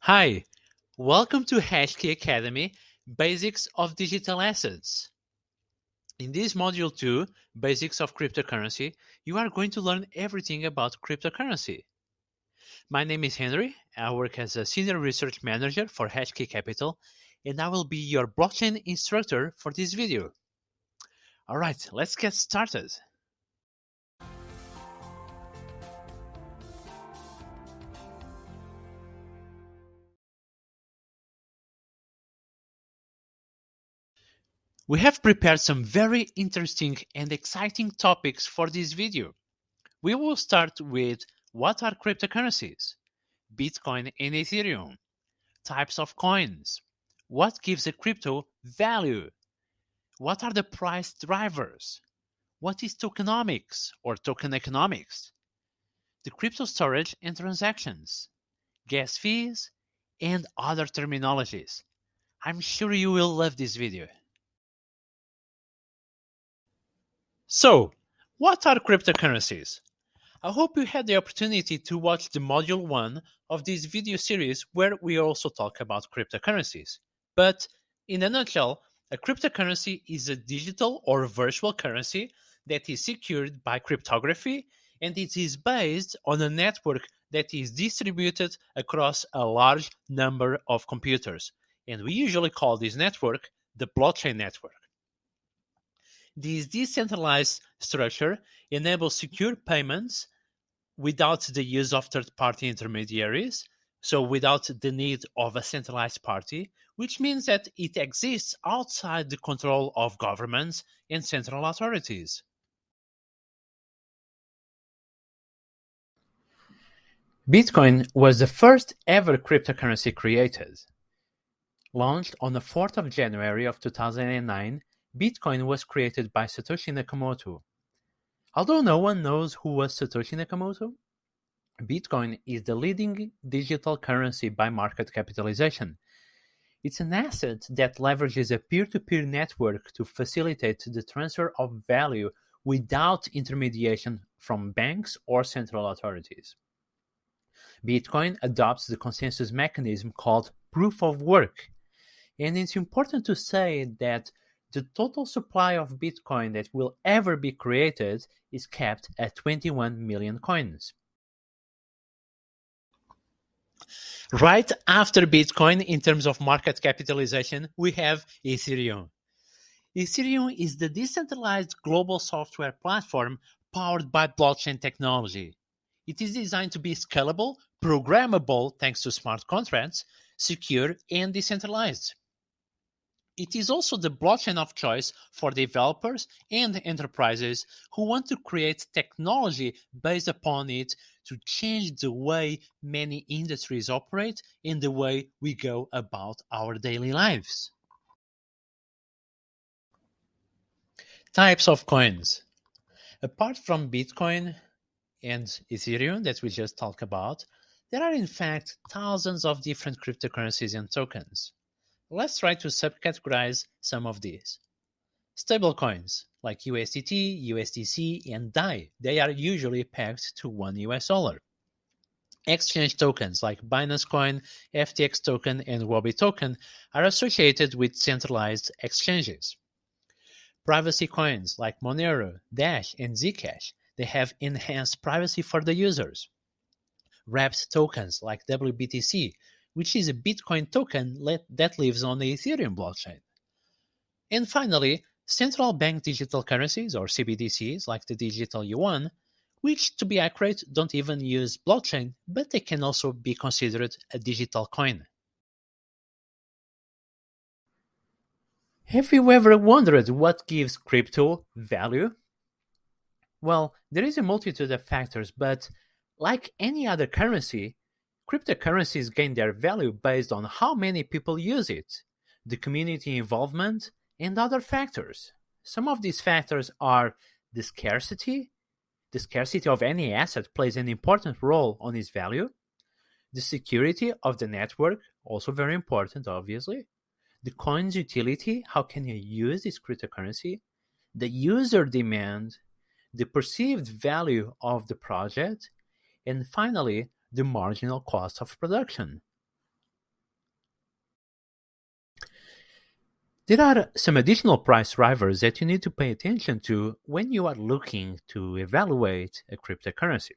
Hi, welcome to HashKey Academy, Basics of Digital Assets. In this Module 2, Basics of Cryptocurrency, you are going to learn everything about cryptocurrency. My name is Henry. I work as a Senior Research Manager for HashKey Capital, and I will be your blockchain instructor for this video. Alright, let's get started. We have prepared some very interesting and exciting topics for this video. We will start with what are cryptocurrencies, Bitcoin and Ethereum, types of coins, what gives a crypto value, what are the price drivers, what is tokenomics or token economics, the crypto storage and transactions, gas fees, and other terminologies. I'm sure you will love this video. So, what are cryptocurrencies? I hope you had the opportunity to watch the Module 1 of this video series where we also talk about cryptocurrencies. But in a nutshell, a cryptocurrency is a digital or virtual currency that is secured by cryptography, and it is based on a network that is distributed across a large number of computers. And we usually call this network the blockchain network. This decentralized structure enables secure payments without the use of third-party intermediaries, so without the need of a centralized party, which means that it exists outside the control of governments and central authorities. Bitcoin was the first ever cryptocurrency created. Launched on the 4th of January of 2009, Bitcoin was created by Satoshi Nakamoto. Although no one knows who was Satoshi Nakamoto, Bitcoin is the leading digital currency by market capitalization. It's an asset that leverages a peer-to-peer network to facilitate the transfer of value without intermediation from banks or central authorities. Bitcoin adopts the consensus mechanism called proof of work. And it's important to say that the total supply of Bitcoin that will ever be created is capped at 21 million coins. Right after Bitcoin, in terms of market capitalization, we have Ethereum. Ethereum is the decentralized global software platform powered by blockchain technology. It is designed to be scalable, programmable thanks to smart contracts, secure, and decentralized. It is also the blockchain of choice for developers and enterprises who want to create technology based upon it to change the way many industries operate and the way we go about our daily lives. Types of coins. Apart from Bitcoin and Ethereum that we just talked about, there are in fact thousands of different cryptocurrencies and tokens. Let's try to subcategorize some of these. Stablecoins like USDT, USDC, and DAI, they are usually pegged to $1. Exchange tokens like Binance Coin, FTX token, and Huobi token are associated with centralized exchanges. Privacy coins like Monero, Dash, and Zcash, they have enhanced privacy for the users. Wrapped tokens like WBTC, which is a Bitcoin token that lives on the Ethereum blockchain. And finally, central bank digital currencies, or CBDCs, like the digital yuan, which, to be accurate, don't even use blockchain, but they can also be considered a digital coin. Have you ever wondered what gives crypto value? Well, there is a multitude of factors, but like any other currency, cryptocurrencies gain their value based on how many people use it, the community involvement, and other factors. Some of these factors are the scarcity. The scarcity of any asset plays an important role on its value. The security of the network, also very important, obviously. The coin's utility, how can you use this cryptocurrency? The user demand, the perceived value of the project, and finally, the marginal cost of production. There are some additional price drivers that you need to pay attention to when you are looking to evaluate a cryptocurrency.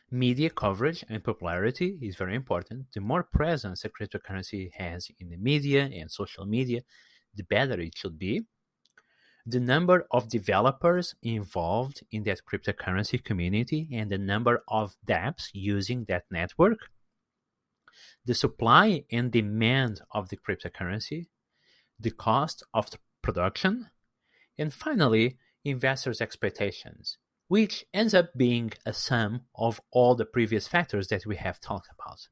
Media coverage and popularity is very important. The more presence a cryptocurrency has in the media and social media, the better it should be. The number of developers involved in that cryptocurrency community and the number of dApps using that network. The supply and demand of the cryptocurrency, the cost of the production, and finally, investors' expectations, which ends up being a sum of all the previous factors that we have talked about.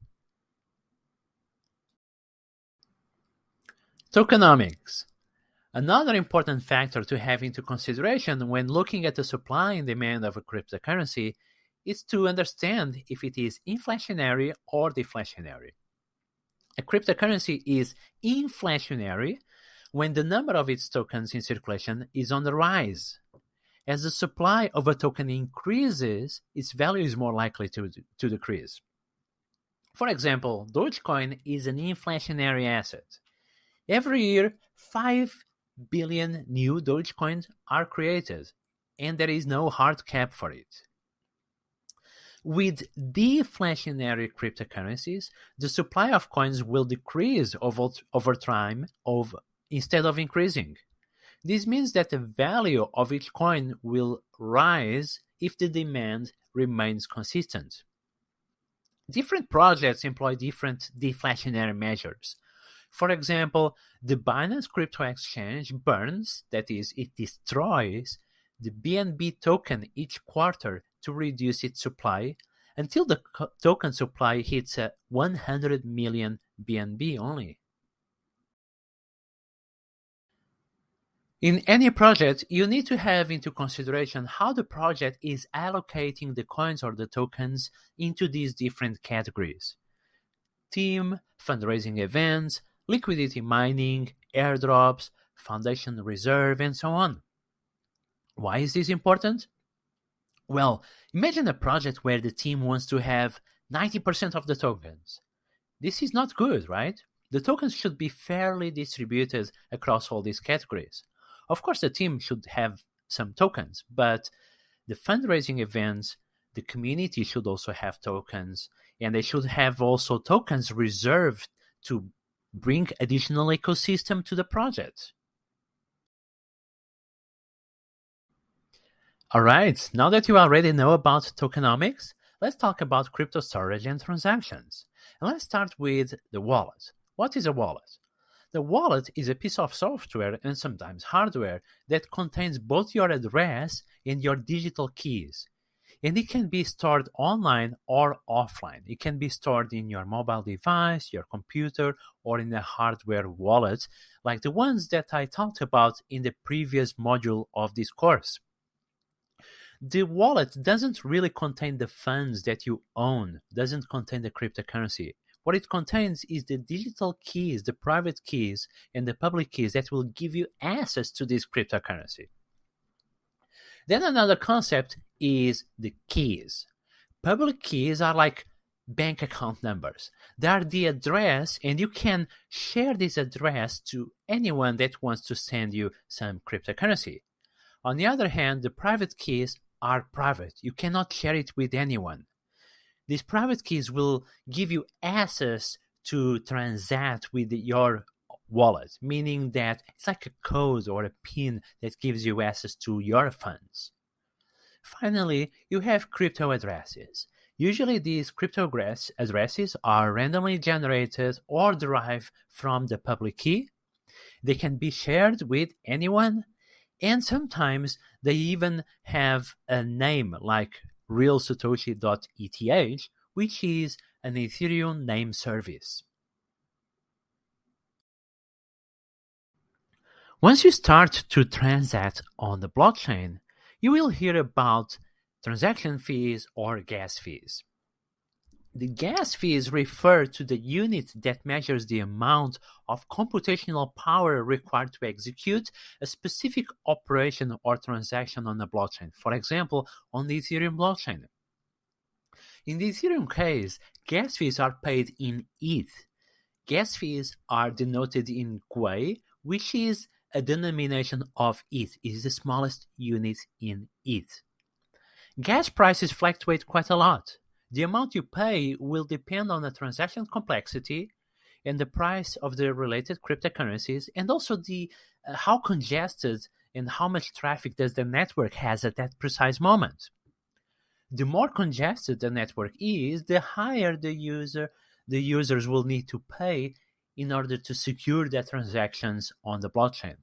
Tokenomics. Another important factor to have into consideration when looking at the supply and demand of a cryptocurrency is to understand if it is inflationary or deflationary. A cryptocurrency is inflationary when the number of its tokens in circulation is on the rise. As the supply of a token increases, its value is more likely to decrease. For example, Dogecoin is an inflationary asset. Every year, 5 billion new Dogecoins are created, and there is no hard cap for it. With deflationary cryptocurrencies, the supply of coins will decrease over time instead of increasing. This means that the value of each coin will rise if the demand remains consistent. Different projects employ different deflationary measures. For example, the Binance Crypto Exchange burns, that is, it destroys, the BNB token each quarter to reduce its supply until the token supply hits 100 million BNB only. In any project, you need to have into consideration how the project is allocating the coins or the tokens into these different categories. Team, fundraising events, liquidity mining, airdrops, foundation reserve, and so on. Why is this important? Well, imagine a project where the team wants to have 90% of the tokens. This is not good, right? The tokens should be fairly distributed across all these categories. Of course, the team should have some tokens, but the fundraising events, the community should also have tokens, and they should have also tokens reserved to bring additional ecosystem to the project. All right, now that you already know about tokenomics, let's talk about crypto storage and transactions. And let's start with the wallet. What is a wallet? The wallet is a piece of software and sometimes hardware that contains both your address and your digital keys. And it can be stored online or offline. It can be stored in your mobile device, your computer, or in a hardware wallet, like the ones that I talked about in the previous module of this course. The wallet doesn't really contain the funds that you own, doesn't contain the cryptocurrency. What it contains is the digital keys, the private keys, and the public keys that will give you access to this cryptocurrency. Then another concept is the keys. Public keys are like bank account numbers. They are the address, and you can share this address to anyone that wants to send you some cryptocurrency. On the other hand, the private keys are private. You cannot share it with anyone. These private keys will give you access to transact with your wallet, meaning that it's like a code or a PIN that gives you access to your funds. Finally, you have crypto addresses. Usually these crypto addresses are randomly generated or derived from the public key. They can be shared with anyone, and sometimes they even have a name like realsatoshi.eth, which is an Ethereum name service. Once you start to transact on the blockchain, you will hear about transaction fees or gas fees. The gas fees refer to the unit that measures the amount of computational power required to execute a specific operation or transaction on the blockchain, for example, on the Ethereum blockchain. In the Ethereum case, gas fees are paid in ETH. Gas fees are denoted in GUI, which is a denomination of ETH, is the smallest unit in ETH. Gas prices fluctuate quite a lot. The amount you pay will depend on the transaction complexity and the price of the related cryptocurrencies, and also the how congested and how much traffic does the network has at that precise moment. The more congested the network is, the higher the users will need to pay in order to secure their transactions on the blockchain.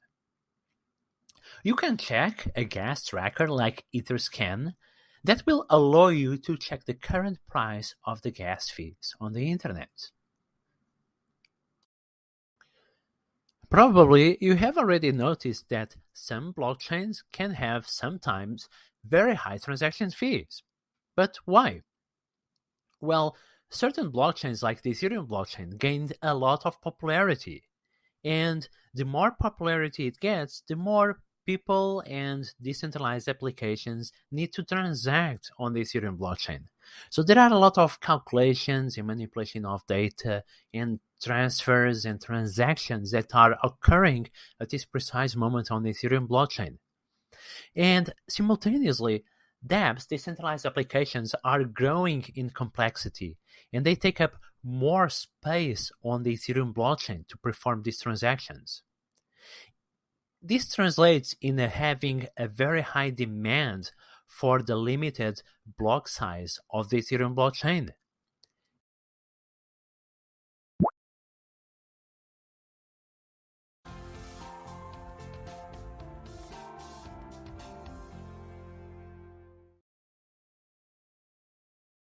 You can check a gas tracker like Etherscan that will allow you to check the current price of the gas fees on the internet. Probably you have already noticed that some blockchains can have sometimes very high transaction fees. But why? Well, certain blockchains like the Ethereum blockchain gained a lot of popularity. And the more popularity it gets, the more people and decentralized applications need to transact on the Ethereum blockchain. So there are a lot of calculations and manipulation of data and transfers and transactions that are occurring at this precise moment on the Ethereum blockchain. And simultaneously, dApps, decentralized applications, are growing in complexity, and they take up more space on the Ethereum blockchain to perform these transactions. This translates in having a very high demand for the limited block size of the Ethereum blockchain.